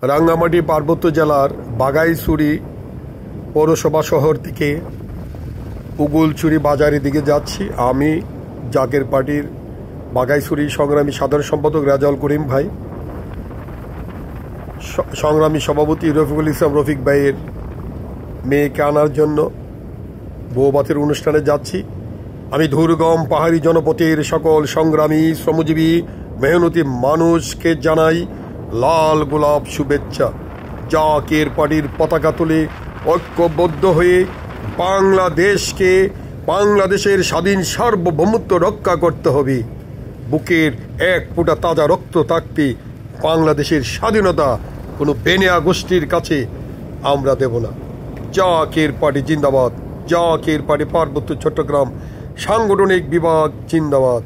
রাঙ্গামাটি পার্বত্য জেলার বাঘাইছড়ি পৌরসভা শহর থেকে উগুলছড়ি বাজারের দিকে যাচ্ছি। আমি জাকের পার্টির বাঘাইছড়ি সংগ্রামী সাধারণ সম্পাদক রেজাউল করিম ভাই, সংগ্রামী সভাপতি রফিকুল ইসলাম রফিক ভাইয়ের মেয়েকে আনার জন্য বৌভাতের অনুষ্ঠানে যাচ্ছি। আমি দুর্গম পাহাড়ি জনপথের সকল সংগ্রামী শ্রমজীবী মেহনতি মানুষকে জানাই লাল গোলাপ শুভেচ্ছা। জাকের পার্টির পতাকা তুলে ঐক্যবদ্ধ হয়ে বাংলাদেশের স্বাধীন সার্বভৌমত্ব রক্ষা করতে হবে। বুকের এক ফোঁটা তাজা রক্ত থাকতে বাংলাদেশের স্বাধীনতা কোনো বেনিয়া গোষ্ঠীর কাছে আমরা দেব না। জাকের পার্টি জিন্দাবাদ। জাকের পার্টি পার্বত্য চট্টগ্রাম সাংগঠনিক বিভাগ জিন্দাবাদ।